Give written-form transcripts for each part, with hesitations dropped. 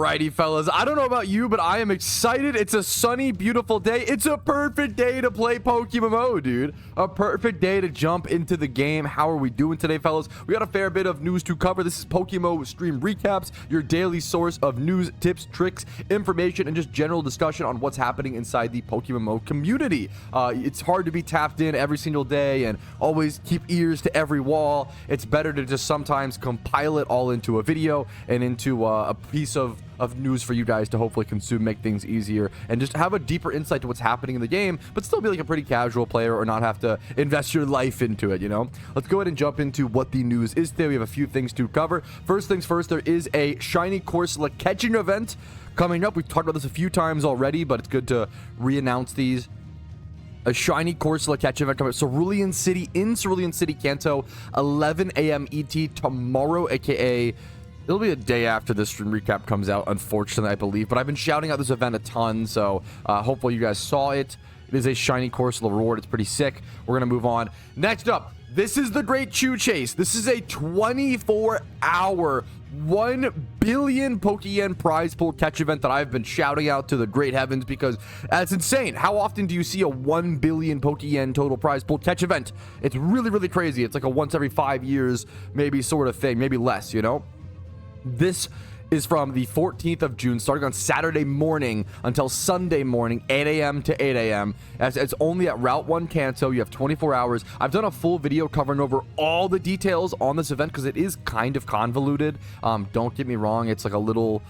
Alrighty, fellas. I don't know about you, but I am excited. It's a sunny, beautiful day. It's a perfect day to play PokeMMO, dude. A perfect day to jump into the game. How are we doing today, fellas? We got a fair bit of news to cover. This is PokeMMO Stream Recaps, your daily source of news, tips, tricks, information, and just general discussion on what's happening inside the PokeMMO community. It's hard to be tapped in every single day and always keep ears to every wall. It's better to just sometimes compile it all into a video and into a piece of news for you guys to hopefully consume, make things easier, and just have a deeper insight to what's happening in the game, but still be like a pretty casual player or not have to invest your life into it, you know? Let's go ahead and jump into what the news is today. We have a few things to cover. First things first, there is a shiny Corsola catching event coming up. We've talked about this a few times already, but it's good to re-announce these. A shiny Corsola catch event coming up. Cerulean City, in Cerulean City, Kanto, 11 a.m. ET tomorrow, aka it'll be a day after this stream recap comes out, unfortunately, I believe. But I've been shouting out this event a ton, so hopefully you guys saw it. It is a shiny Corsola reward. It's pretty sick. We're going to move on. Next up, this is the Great Chew Chase. This is a 24-hour, 1 billion Pokeyen prize pool catch event that I've been shouting out to the great heavens because that's insane. How often do you see a 1 billion Pokeyen total prize pool catch event? It's really, really crazy. It's like a once every 5 years, maybe sort of thing, maybe less, you know? This is from the 14th of June, starting on Saturday morning until Sunday morning, 8 a.m. to 8 a.m. It's only at Route 1 Kanto. You have 24 hours. I've done a full video covering over all the details on this event because it is kind of convoluted. Don't get me wrong. It's like a little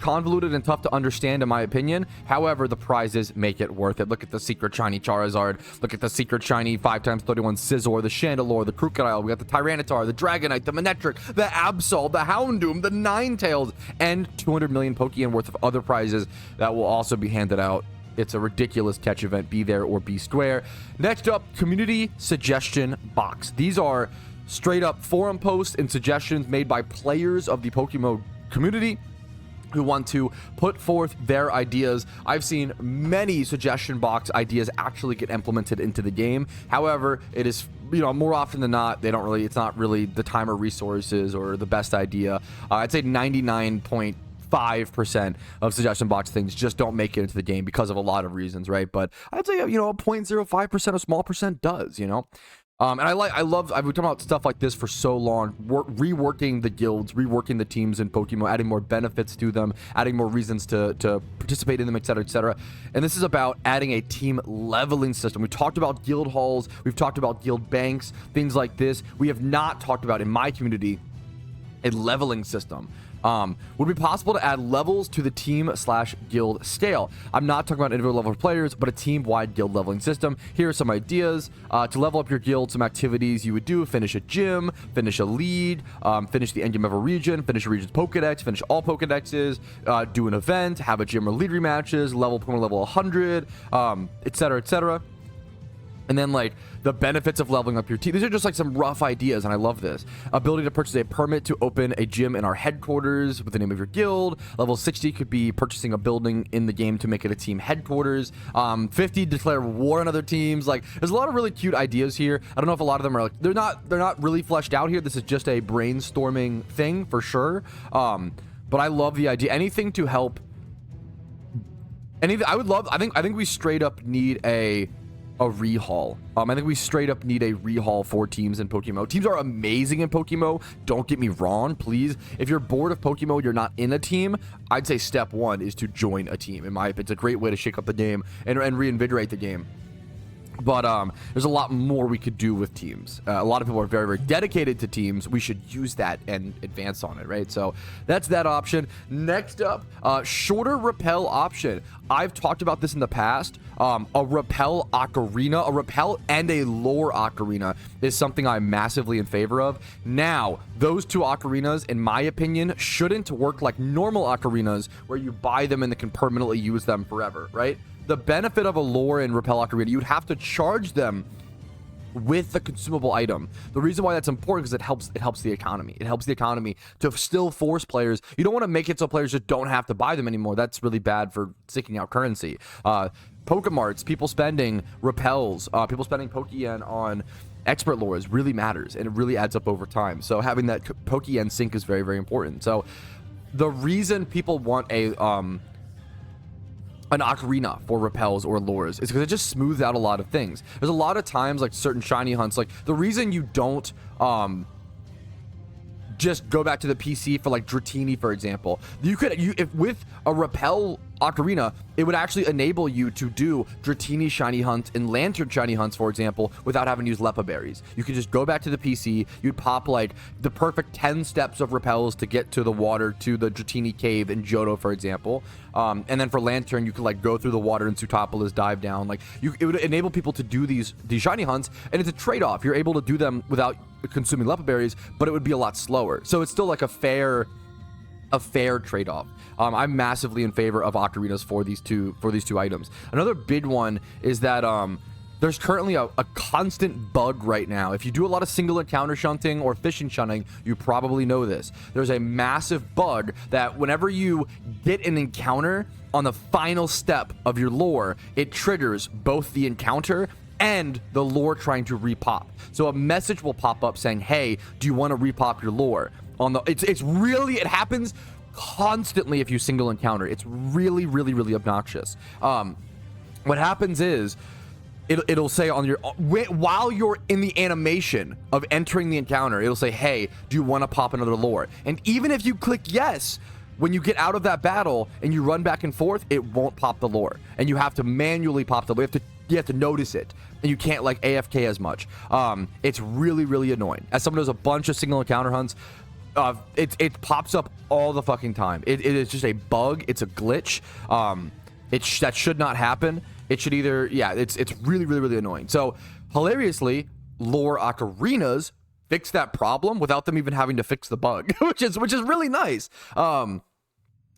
convoluted and tough to understand in my opinion. However, the prizes make it worth it. Look at the secret shiny Charizard. Look at the secret shiny 5x31 Scizor, the Chandelure, the Crocodile. We got the Tyranitar, the Dragonite, the Manectric, the Absol, the Houndoom, the Ninetales, and 200 million Pokeyen worth of other prizes that will also be handed out. It's a ridiculous catch event. Be there or be square. Next up, community suggestion box. These are straight up forum posts and suggestions made by players of the PokeMMO community who want to put forth their ideas. I've seen many suggestion box ideas actually get implemented into the game. However, it is, you know, more often than not, it's not really the time or resources or the best idea. I'd say 99.5% of suggestion box things just don't make it into the game because of a lot of reasons, right? But I'd say, you know, a 0.05%, a small percent does, you know? And I've been talking about stuff like this for so long, reworking the guilds, reworking the teams in PokeMMO, adding more benefits to them, adding more reasons to participate in them, etc., etc. And this is about adding a team leveling system. We talked about guild halls, we've talked about guild banks, things like this. We have not talked about, in my community, a leveling system. Would it be possible to add levels to the team/guild scale? I'm not talking about individual level players, but a team-wide guild leveling system. Here are some ideas. To level up your guild, some activities you would do: finish a gym, finish a lead, finish the end game of a region, finish a region's Pokedex, finish all Pokedexes, do an event, have a gym or lead rematches, level Pokemon level 100, etc., etc. And then, like, the benefits of leveling up your team. These are just like some rough ideas, and I love this. Ability to purchase a permit to open a gym in our headquarters with the name of your guild. Level 60 could be purchasing a building in the game to make it a team headquarters. 50, declare war on other teams. Like, there's a lot of really cute ideas here. I don't know if a lot of them are like, they're not really fleshed out here. This is just a brainstorming thing for sure. But I love the idea. Anything to help. Anything I would love. I think we straight up need a rehaul. I think we straight up need a rehaul for teams in PokeMMO. Teams are amazing in PokeMMO. Don't get me wrong, please. If you're bored of PokeMMO, you're not in a team, I'd say step one is to join a team. In my opinion, it's a great way to shake up the game and reinvigorate the game. But there's a lot more we could do with teams. A lot of people are very, very dedicated to teams. We should use that and advance on it, right? So that's that option. Next up, shorter Repel option. I've talked about this in the past. A Repel Ocarina, a Repel and a Lore Ocarina is something I'm massively in favor of. Now, those two Ocarinas, in my opinion, shouldn't work like normal Ocarinas where you buy them and then can permanently use them forever, right? The benefit of a Lore and Repel Ocarina, you'd have to charge them with the consumable item. The reason why that's important is it helps the economy. It helps the economy to still force players. You don't want to make it so players just don't have to buy them anymore. That's really bad for sticking out currency. Pokemarts, people spending Repels, people spending Pokeyen on expert lores really matters, and it really adds up over time. So having that Pokeyen sync is very, very important. So the reason people want a an ocarina for repels or lures is because it just smooths out a lot of things. There's a lot of times, like certain shiny hunts, like the reason you don't just go back to the PC for like Dratini, for example, if with a repel ocarina, it would actually enable you to do Dratini shiny hunts and Lantern shiny hunts, for example, without having to use Leppa berries. You could just go back to the PC, you'd pop like the perfect 10 steps of repels to get to the water, to the Dratini cave in Johto, for example. And then for Lantern, you could like go through the water in Sutopola's dive down. Like it would enable people to do these shiny hunts, and it's a trade-off. You're able to do them without consuming Leppa berries, but it would be a lot slower. So it's still like a fair trade-off. I'm massively in favor of ocarinas for these two items. Another big one is that there's currently a constant bug right now. If you do a lot of single encounter shunting or fishing shunting, you probably know this. There's a massive bug that whenever you get an encounter on the final step of your lure, it triggers both the encounter and the lure trying to repop. So a message will pop up saying, hey, do you want to repop your lure? It happens constantly if you single encounter. It's really obnoxious. What happens is it'll say on your while you're in the animation of entering the encounter, it'll say, hey, do you want to pop another lure? And even if you click yes, when you get out of that battle and you run back and forth, it won't pop the lure, and you have to manually pop the lure. You have to notice it, and you can't like AFK as much. It's really annoying. As someone who does a bunch of single encounter hunts, it pops up all the fucking time. It is just a bug. It's a glitch. That should not happen. It should either, it's really annoying. So hilariously, lore ocarinas fix that problem without them even having to fix the bug, which is really nice.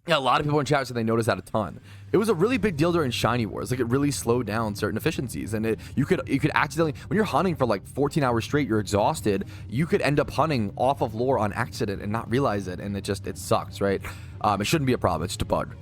Yeah, a lot of people in chat said they noticed that a ton. It was a really big deal during Shiny Wars. Like, it really slowed down certain efficiencies, and you could accidentally, when you're hunting for like 14 hours straight, you're exhausted, you could end up hunting off of lore on accident and not realize it, and it sucks, right? It shouldn't be a problem. It's just a bug.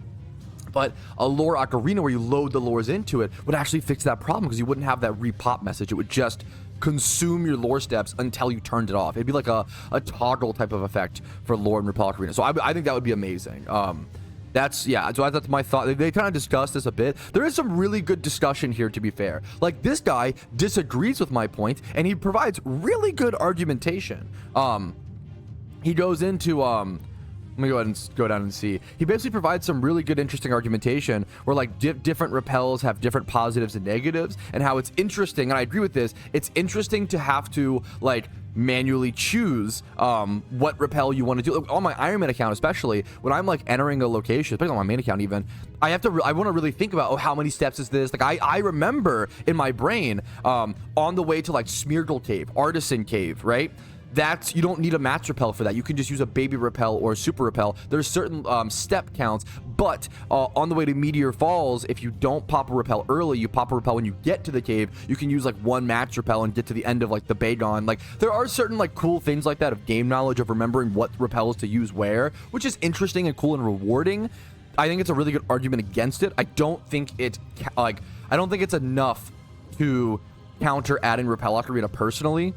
But a lore ocarina where you load the lures into it would actually fix that problem, because you wouldn't have that repop message. It would just consume your lore steps until you turned it off. It'd be like a toggle type of effect for lore and Repel Ocarina. So I think that would be amazing. So that's my thought. They kind of discussed this a bit. There is some really good discussion here, to be fair. Like, this guy disagrees with my point, and he provides really good argumentation. He goes into let me go ahead and go down and see. He basically provides some really good, interesting argumentation where like different repels have different positives and negatives, and how it's interesting. And I agree with this. It's interesting to have to like manually choose what repel you want to do. Like, on my Iron Man account, especially when I'm like entering a location, especially on my main account, even I want to really think about, how many steps is this? Like I remember in my brain on the way to like Smeargle Cave, Artisan Cave, right? You don't need a max repel for that. You can just use a baby repel or a super repel. There's certain step counts, but on the way to Meteor Falls, if you don't pop a repel early, you pop a repel when you get to the cave, you can use like one max repel and get to the end of like the Bagon. Like, there are certain like cool things like that of game knowledge, of remembering what repels to use where, which is interesting and cool and rewarding. I think it's a really good argument against it. I don't think it's enough to counter adding Repel Ocarina personally.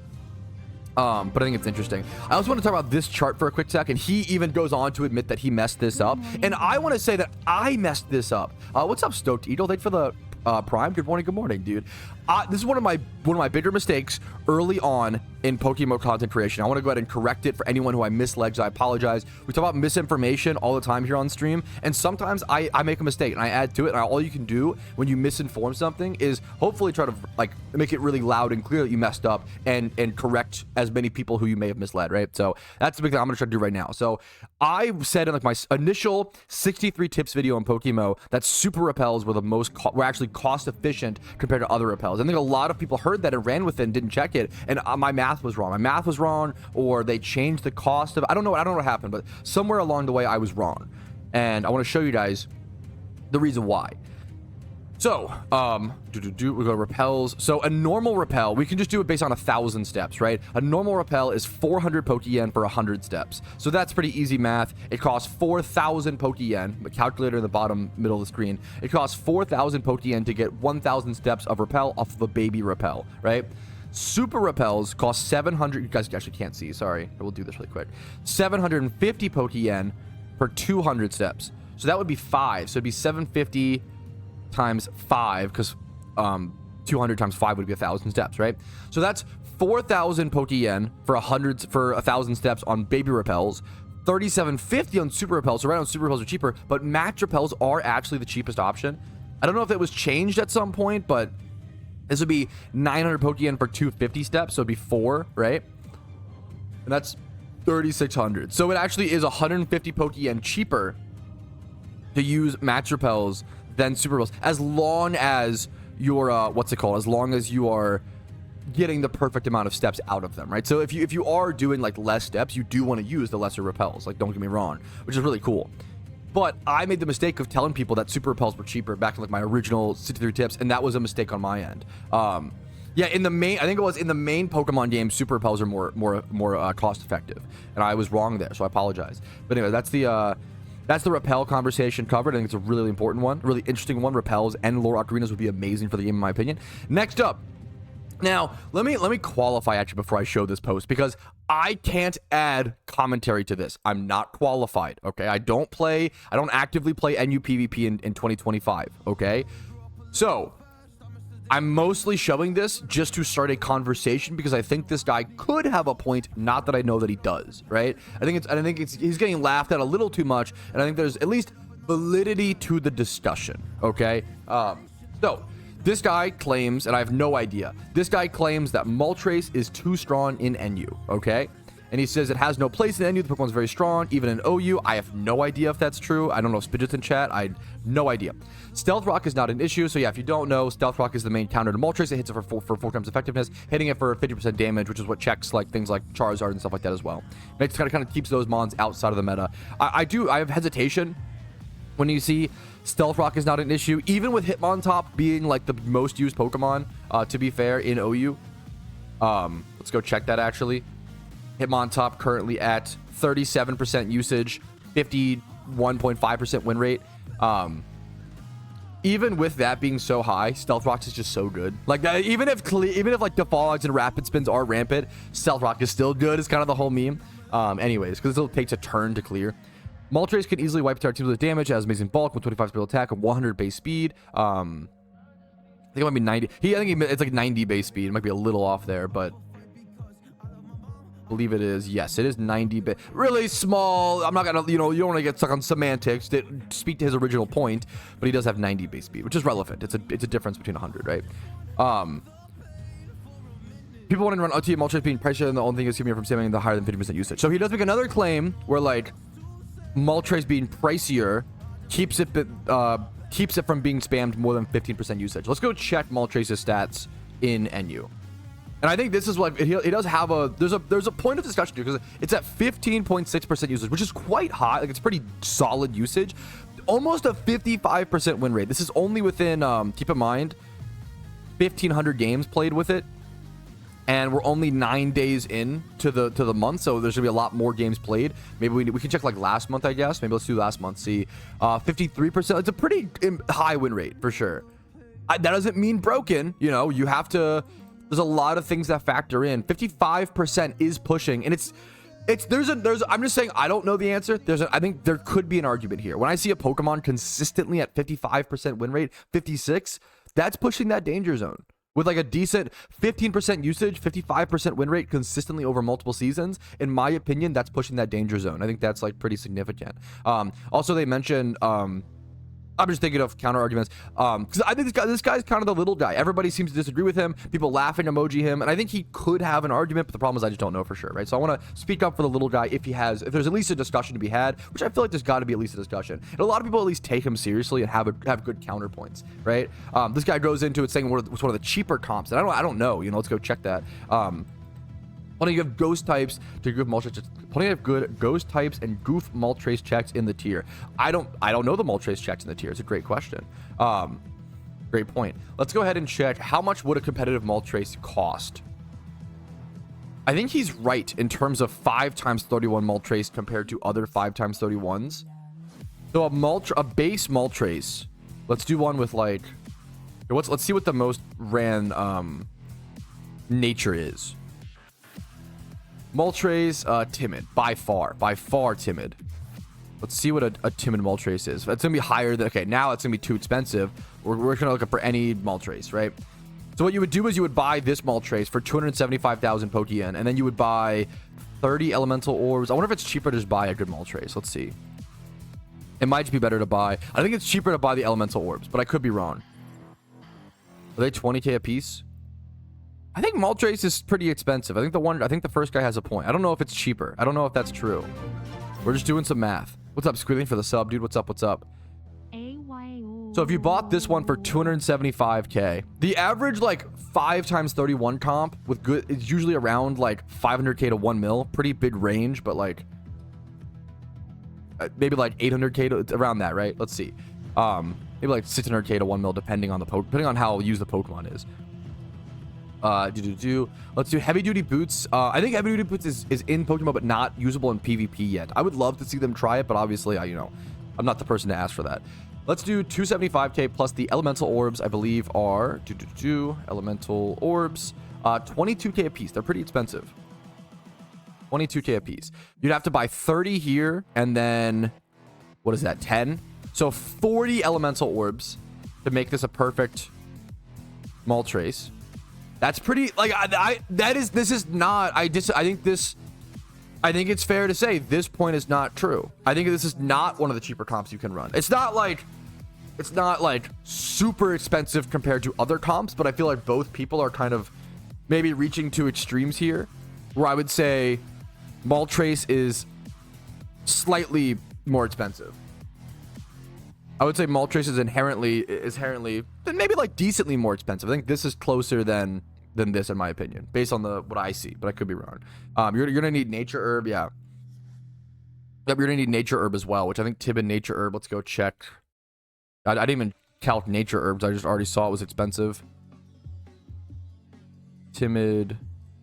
But I think it's interesting. I also want to talk about this chart for a quick second. He even goes on to admit that he messed this up, and I want to say that I messed this up. What's up, Stoked Eagle? Thanks for the Prime. Good morning, dude. This is one of my bigger mistakes early on in PokeMMO content creation. I want to go ahead and correct it for anyone who I misled. So I apologize. We talk about misinformation all the time here on stream, and sometimes I make a mistake and I add to it. And all you can do when you misinform something is hopefully try to like make it really loud and clear that you messed up, and correct as many people who you may have misled, right? So that's the big thing I'm gonna try to do right now. So I said in like my initial 63 tips video on PokeMMO that super repels were actually cost efficient compared to other repels. I think a lot of people heard that and ran with it and didn't check it, and my math was wrong. My math was wrong, or they changed the cost of, I don't know what happened, but somewhere along the way I was wrong. And I want to show you guys the reason why. So, we go to repels. So a normal repel, we can just do it based on 1,000 steps, right? A normal repel is 400 Pokeyen for 100 steps. So that's pretty easy math. It costs 4,000 Pokeyen, the calculator in the bottom middle of the screen. It costs 4,000 Pokeyen to get 1,000 steps of repel off of a baby repel, right? Super repels cost 700, you guys actually can't see, sorry. I will do this really quick. 750 Pokeyen for 200 steps. So that would be 5. So it'd be 750 times 5, because 200 times 5 would be 1,000 steps, right? So that's 4,000 Pokeyen for 1,000 steps on baby repels, 3,750 on super repels. So right on super repels are cheaper, but match repels are actually the cheapest option. I don't know if it was changed at some point, but this would be 900 Pokeyen for 250 steps, so it'd be 4, right? And that's 3,600. So it actually is 150 Pokeyen cheaper to use match repels than super repels, as long as you're as long as you are getting the perfect amount of steps out of them, right? So if you are doing like less steps, you do want to use the lesser repels, like, don't get me wrong, which is really cool. But I made the mistake of telling people that super repels were cheaper back in like my original 63 tips, and that was a mistake on my end. Yeah, in the main, I think it was in the main Pokemon game, super repels are more cost effective, and I was wrong there, so I apologize. But anyway, that's the repel conversation covered. I think it's a really important one, really interesting one. Repels and lore ocarinas would be amazing for the game, in my opinion. Next up. Now, let me qualify actually before I show this post, because I can't add commentary to this. I'm not qualified, okay? I don't actively play NU PvP in 2025, okay? So, I'm mostly showing this just to start a conversation, because I think this guy could have a point, not that I know that he does, right? I think he's getting laughed at a little too much, and I think there's at least validity to the discussion, okay? So, this guy claims, and I have no idea, this guy claims that Moltres is too strong in NU, okay? And he says it has no place in NU, the Pokemon's very strong, even in OU. I have no idea if that's true. I don't know if Spidget's in chat. I had no idea. Stealth Rock is not an issue, so yeah, if you don't know, Stealth Rock is the main counter to Moltres. It hits it for 4 times effectiveness, hitting it for 50% damage, which is what checks like things like Charizard and stuff like that as well. It kind of keeps those mons outside of the meta. I have hesitation when you see Stealth Rock is not an issue, even with Hitmontop being like the most used Pokemon, to be fair, in OU. Let's go check that actually. Hitmontop currently at 37% usage, 51.5% win rate. Even with that being so high, Stealth Rock is just so good. Like that, even if like Defaults and Rapid Spins are rampant, Stealth Rock is still good. Is kind of the whole meme. Anyways, because it still takes a turn to clear. Moltres can easily wipe entire teams with damage, has amazing bulk with 25 special attack and 100 base speed. I think it might be 90. It's like 90 base speed. It might be a little off there, but I believe it is. Yes, it is 90 base. Really small. I'm not gonna, you don't want to get stuck on semantics that speak to his original point, but he does have 90 base speed, which is relevant. It's a difference between 100, right? People want to run OT Moltres being pricier, and the only thing is keeping it from staying the higher than 50% usage. So he does make another claim where like Moltres being pricier keeps it from being spammed more than 15% usage. Let's go check Moltres' stats in NU. And I think this is what he does have there's a point of discussion here, because it's at 15.6% usage, which is quite high. Like, it's pretty solid usage, almost a 55% win rate. This is only within keep in mind 1,500 games played with it, and we're only 9 days in to the month, so there's gonna be a lot more games played. Maybe we can check like last month, I guess. Maybe let's do last month. See, 53%. It's a pretty high win rate for sure. That doesn't mean broken. You have to. There's a lot of things that factor in. 55% is pushing, and I'm just saying, I don't know the answer. I think there could be an argument here. When I see a Pokemon consistently at 55% win rate, 56, that's pushing that danger zone. With like a decent 15% usage, 55% win rate consistently over multiple seasons, in my opinion, that's pushing that danger zone. I think that's like pretty significant. Also, they mentioned, I'm just thinking of counter arguments, because I think this guy's kind of the little guy. Everybody seems to disagree with him. People laughing emoji him, and I think he could have an argument, but the problem is I just don't know for sure, right? So I want to speak up for the little guy if there's at least a discussion to be had, which I feel like there's got to be at least a discussion. And a lot of people at least take him seriously and have good counterpoints, right? This guy goes into it saying it's one of the cheaper comps, and I don't know. Let's go check that. Plenty of ghost types to goof Moltres. Plenty of good ghost types and goof Moltres checks in the tier. I don't know the Moltres checks in the tier. It's a great question. Great point. Let's go ahead and check how much would a competitive Moltres cost. I think he's right in terms of 5 times 31 Moltres compared to other 5 times 31s. So a base Moltres. Let's do one with like. Let's see what the most ran nature is. Moltres, timid, by far timid. Let's see what a timid Moltres is. That's gonna be higher than, okay, now it's gonna be too expensive. We're gonna look up for any Moltres, right? So what you would do is you would buy this Moltres for 275,000 Pokeyen, and then you would buy 30 elemental orbs. I wonder if it's cheaper to just buy a good Moltres. Let's see. It might just be better to buy. I think it's cheaper to buy the elemental orbs, but I could be wrong. Are they 20k a piece? I think Moltres is pretty expensive. I think the first guy has a point. I don't know if it's cheaper. I don't know if that's true. We're just doing some math. What's up, Squealing, for the sub, dude? What's up? What's up? So if you bought this one for 275k, the average like 5 times 31 comp with good is usually around like 500k to 1 mil. Pretty big range, but like maybe like 800k to around that, right? Let's see. Maybe like 600k to 1 mil depending on depending on how used the Pokemon is. Let's do heavy duty boots. I think heavy duty boots is in Pokemon but not usable in PvP yet. I would love to see them try it, but obviously I'm not the person to ask for that. Let's do 275k plus the elemental orbs. I believe are elemental orbs, 22k a piece. They're pretty expensive. 22k a piece. You'd have to buy 30 here, and then what is that? 10. So 40 elemental orbs to make this a perfect Moltres. That's pretty, like, I think it's fair to say this point is not true. I think this is not one of the cheaper comps you can run. It's not like super expensive compared to other comps, but I feel like both people are kind of maybe reaching to extremes here, where I would say Moltres is slightly more expensive. I would say Moltres is inherently maybe like decently more expensive. I think this is closer than this, in my opinion, based on what I see, but I could be wrong. You're gonna need Nature Herb, yeah. Yep, you're gonna need Nature Herb as well, which I think Timid Nature Herb. Let's go check. I didn't even calc Nature Herbs. I just already saw it was expensive. Timid.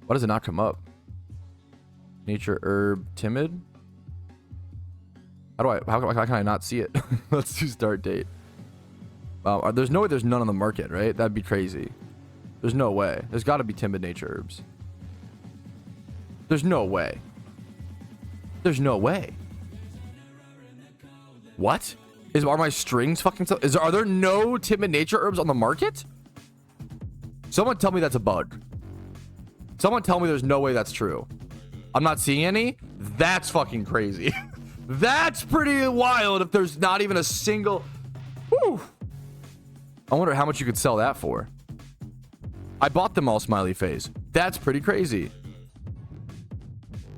Why does it not come up? Nature Herb Timid. How can I not see it? Let's do start date. There's no way there's none on the market, right? That'd be crazy. There's no way. There's got to be Timid Nature Herbs. There's no way. There's no way. What? Are my strings fucking so? Are there no Timid Nature Herbs on the market? Someone tell me that's a bug. Someone tell me there's no way that's true. I'm not seeing any. That's fucking crazy. That's pretty wild if there's not even a single. Whew. I wonder how much you could sell that for. I bought them all, smiley face. That's pretty crazy.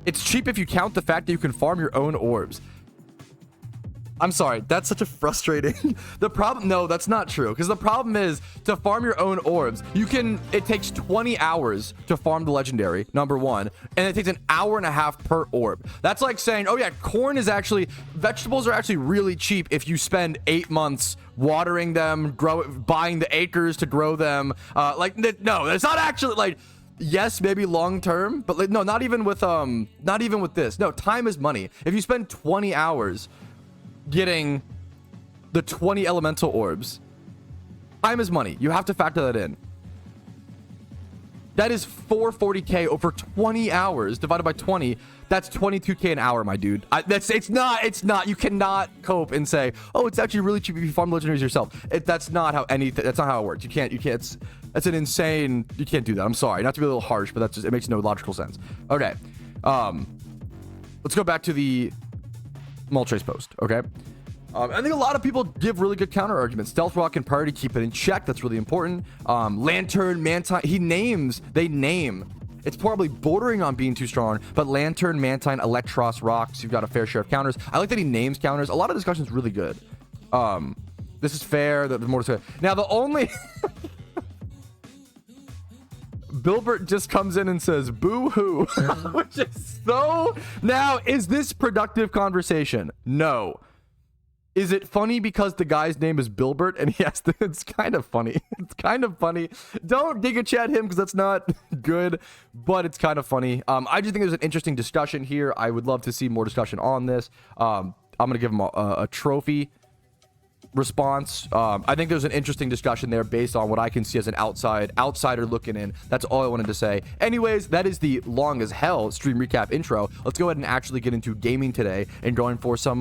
It's cheap if you count the fact that you can farm your own orbs. I'm sorry, that's such a frustrating. No, that's not true. Because the problem is to farm your own orbs, it takes 20 hours to farm the legendary, number one, and it takes an hour and a half per orb. That's like saying, oh yeah, vegetables are actually really cheap if you spend 8 months watering them, buying the acres to grow them. No, it's not actually like, yes, maybe long term, but like, no, not even with this. No, time is money. If you spend 20 hours getting the 20 elemental orbs, time is money. You have to factor that in. That is 440k over 20 hours divided by 20. That's 22k an hour, my dude. It's not. You cannot cope and say, oh, it's actually really cheap if you farm legendaries yourself. That's not how it works. You can't. That's an insane. You can't do that. I'm sorry, not to be a little harsh, but it makes no logical sense. Okay, let's go back to the Moltres post. Okay, I think a lot of people give really good counter arguments. Stealth Rock and Priority keep it in check. That's really important. Lantern, Mantine. They name. It's probably bordering on being too strong, but Lantern, Mantine, Electros, Rocks. You've got a fair share of counters. I like that he names counters. A lot of discussion is really good. This is fair. The more to say. Now the only. Bilbert just comes in and says, boo-hoo, which is so... Now, is this productive conversation? No. Is it funny because the guy's name is Bilbert and he has to... It's kind of funny. It's kind of funny. Don't Giga Chat him because that's not good, but it's kind of funny. I just think there's an interesting discussion here. I would love to see more discussion on this. I'm going to give him a trophy. response. I think there's an interesting discussion there based on what I can see as an outsider looking in. That's all I wanted to say. Anyways, that is the long as hell stream recap intro. Let's go ahead and actually get into gaming today and going for some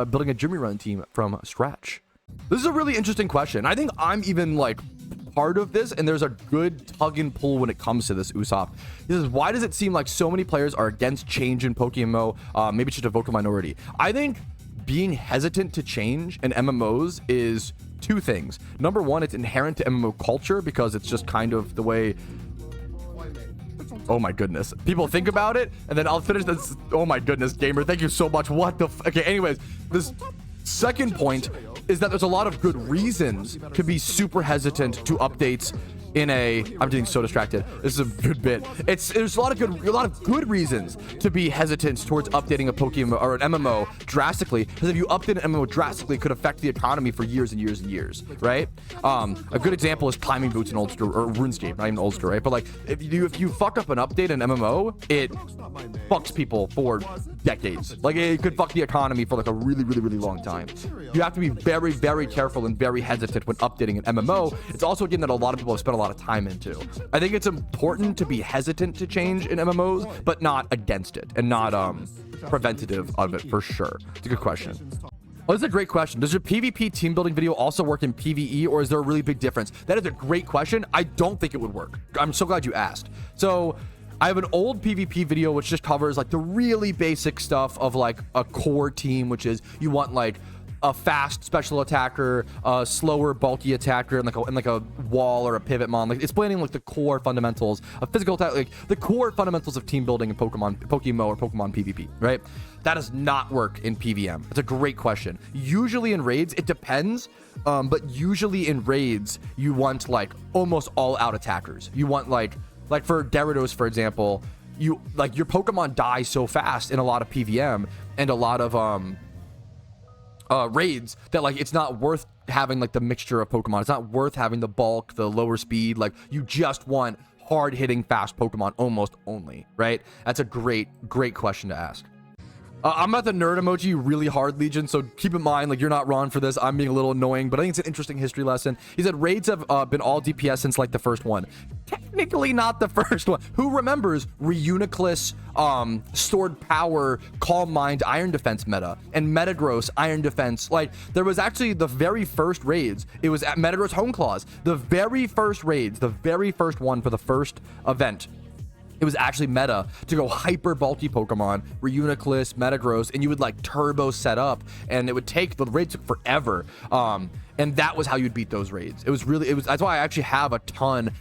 building a Jimmy Run team from scratch. This is a really interesting question. I think I'm even like part of this, and there's a good tug and pull when it comes to this, Usopp. He says, why does it seem like so many players are against change in PokeMMO? Maybe it's just a vocal minority. I think being hesitant to change in MMOs is two things. Number one, it's inherent to MMO culture because it's just kind of the way, oh my goodness, people think about it. And then I'll finish this. Oh my goodness, gamer, thank you so much. What the okay, anyways, this second point is that there's a lot of good reasons to be super hesitant to updates in a, I'm getting so distracted. This is a good bit. There's a lot of good reasons to be hesitant towards updating a Pokemon or an MMO drastically, because if you update an MMO drastically, it could affect the economy for years and years and years, right? A good example is climbing boots in Old School or RuneScape, not even Old School, right? But like if you fuck up an update in MMO, it fucks people for decades. Like it could fuck the economy for like a really long time. You have to be very careful and very hesitant when updating an MMO. It's also a game that a lot of people have spent a lot of time into. I think it's important to be hesitant to change in MMOs, but not against it and not preventative of it for sure. It's a good question. Oh, this is a great question. Does your PvP team building video also work in PvE, or is there a really big difference? That is a great question. I don't think it would work. I'm so glad you asked. So I have an old PvP video which just covers like the really basic stuff of like a core team, which is you want like a fast special attacker, a slower bulky attacker, and like a wall or a pivot mon, like explaining like the core fundamentals of physical attack, like the core fundamentals of team building in PokeMMO or Pokemon PvP, right? That does not work in PVM. That's a great question. Usually in raids, it depends, but usually in raids, you want like almost all out attackers. You want like for Gyarados, for example, you like your Pokemon die so fast in a lot of PVM and a lot of raids that like it's not worth having like the mixture of Pokemon. It's not worth having the bulk, the lower speed. Like you just want hard hitting fast Pokemon almost only, right? That's a great question to ask. I'm at the nerd emoji really hard, Legion, so keep in mind, like, you're not wrong for this. I'm being a little annoying, but I think it's an interesting history lesson. He said raids have been all DPS since, like, the first one. Technically not the first one. Who remembers Reuniclus, Stored Power, Calm Mind, Iron Defense meta, and Metagross, Iron Defense? Like, there was actually the very first raids. It was at Metagross Home Claws. The very first raids, the very first one for the first event, it was actually meta to go hyper bulky Pokemon, Reuniclus, Metagross, and you would like turbo set up, and it would take, the raids took forever. And that was how you'd beat those raids. That's why I actually have a ton of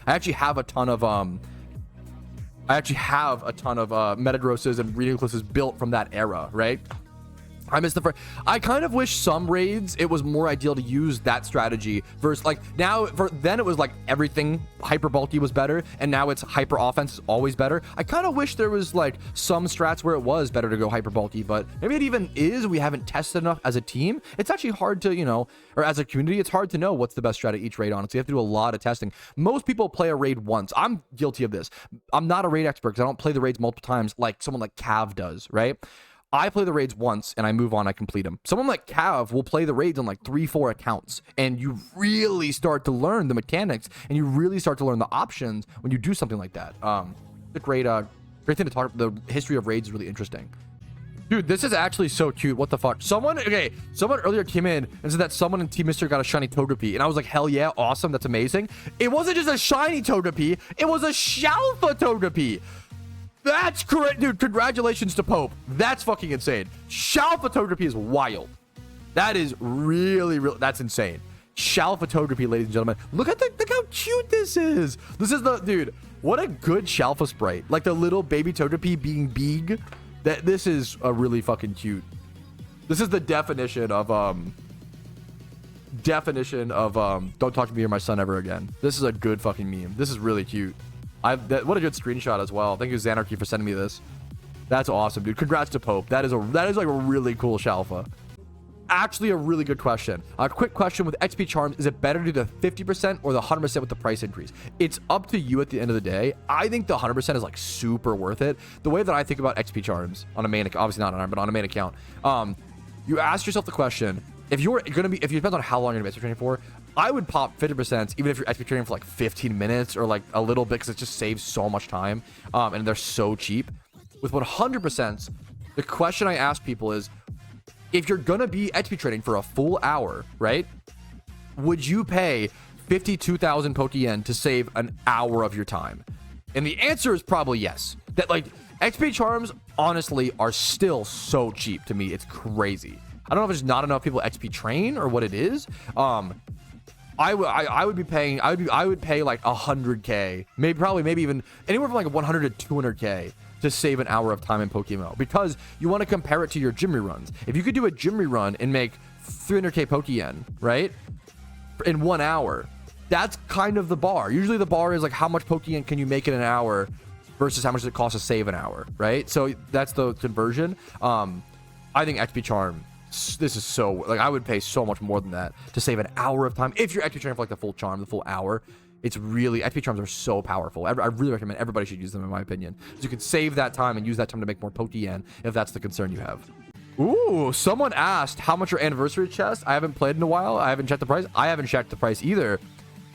Metagrosses and Reunicluses built from that era, right? I kind of wish some raids it was more ideal to use that strategy versus like then it was like everything hyper bulky was better, and now it's hyper offense is always better. I kind of wish there was like some strats where it was better to go hyper bulky, but maybe it even is. We haven't tested enough as a team. It's actually hard to, or as a community, it's hard to know what's the best strat at each raid, honestly. You have to do a lot of testing. Most people play a raid once. I'm guilty of this. I'm not a raid expert because I don't play the raids multiple times like someone like Cav does, right? I play the raids once and I move on, I complete them. Someone like Cav will play the raids on like 3-4 accounts, and you really start to learn the mechanics and you really start to learn the options when you do something like that. It's a great thing to talk about. The history of raids is really interesting. Dude, this is actually so cute. What the fuck? Someone earlier came in and said that someone in Team Mister got a shiny Togepi, and I was like, hell yeah, awesome, that's amazing. It wasn't just a shiny Togepi, it was a SHALPHA Togepi. That's correct, dude. Congratulations to Pope. That's fucking insane. SHALPHA Togepi is wild. That is really, that's insane. SHALPHA Togepi, ladies and gentlemen. Look how cute this is. This is dude, what a good SHALPHA sprite. Like the little baby Togepi being big. This is a really fucking cute. This is the definition of don't talk to me or my son ever again. This is a good fucking meme. This is really cute. What a good screenshot as well. Thank you, Xanarchy, for sending me this. That's awesome, dude. Congrats to Pope. That is like a really cool SHALPHA. Actually, a really good question. A quick question with XP charms: is it better to do the 50% or the 100% with the price increase? It's up to you at the end of the day. I think the 100% is like super worth it. The way that I think about XP charms on a main, obviously not on ARM, but on a main account, you ask yourself the question: if you're gonna be, if you depends on how long you're gonna be XP training for, I would pop 50% even if you're XP training for like 15 minutes or like a little bit, because it just saves so much time, and they're so cheap. With 100%, the question I ask people is, if you're gonna be XP training for a full hour, right? Would you pay 52,000 Pokeyen to save an hour of your time? And the answer is probably yes. That like XP charms honestly are still so cheap to me. It's crazy. I don't know if there's not enough people XP train or what it is. I would be paying, I would pay like 100K, maybe even anywhere from like 100 to 200K to save an hour of time in PokeMMO, because you want to compare it to your gym reruns. If you could do a gym rerun and make 300K Pokeyen, right, in 1 hour, that's kind of the bar. Usually the bar is like how much Pokeyen can you make in an hour versus how much it costs to save an hour, right? So that's the conversion. I think XP charm, this is so, like, I would pay so much more than that to save an hour of time if you're XP training for like the full charm, the full hour. It's really, XP charms are so powerful. I really recommend everybody should use them, in my opinion, so you can save that time and use that time to make more Pokeyen if that's the concern you have. Ooh, someone asked how much your anniversary chest. I haven't played in a while. I haven't checked the price. I haven't checked the price either.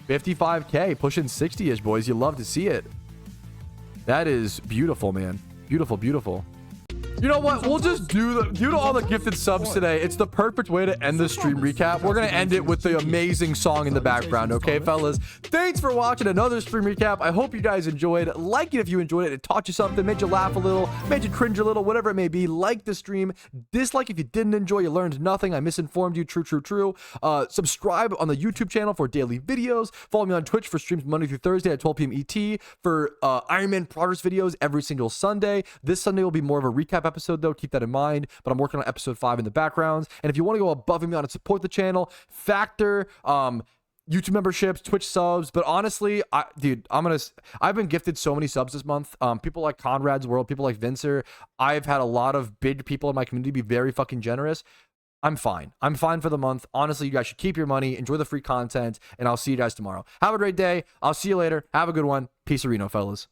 55K, pushing 60-ish, boys. You love to see it. That is beautiful, man. Beautiful, beautiful. You know what? We'll just due to all the gifted subs today, it's the perfect way to end the stream recap. We're going to end it with the amazing song in the background, okay, fellas? Thanks for watching another stream recap. I hope you guys enjoyed. Like it if you enjoyed it. It taught you something, made you laugh a little, made you cringe a little, whatever it may be. Like the stream. Dislike if you didn't enjoy, you learned nothing. I misinformed you. True, true, true. Subscribe on the YouTube channel for daily videos. Follow me on Twitch for streams Monday through Thursday at 12 p.m. ET for Iron Man progress videos every single Sunday. This Sunday will be more of a recap episode, though. Keep that in mind, but I'm working on episode 5 in the background. And if you want to go above and beyond and support the channel, Factor, YouTube memberships, Twitch subs. But honestly, I've been gifted so many subs this month. People like Conrad's World, people like Vincer. I've had a lot of big people in my community be very fucking generous. I'm fine. I'm fine for the month. Honestly, you guys should keep your money, enjoy the free content, and I'll see you guys tomorrow. Have a great day. I'll see you later. Have a good one. Peace, Reno, fellas.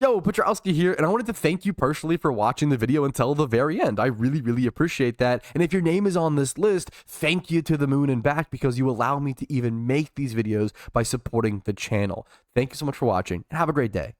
Yo, Patrouski here, and I wanted to thank you personally for watching the video until the very end. I really, really appreciate that. And if your name is on this list, thank you to the moon and back, because you allow me to even make these videos by supporting the channel. Thank you so much for watching, and have a great day.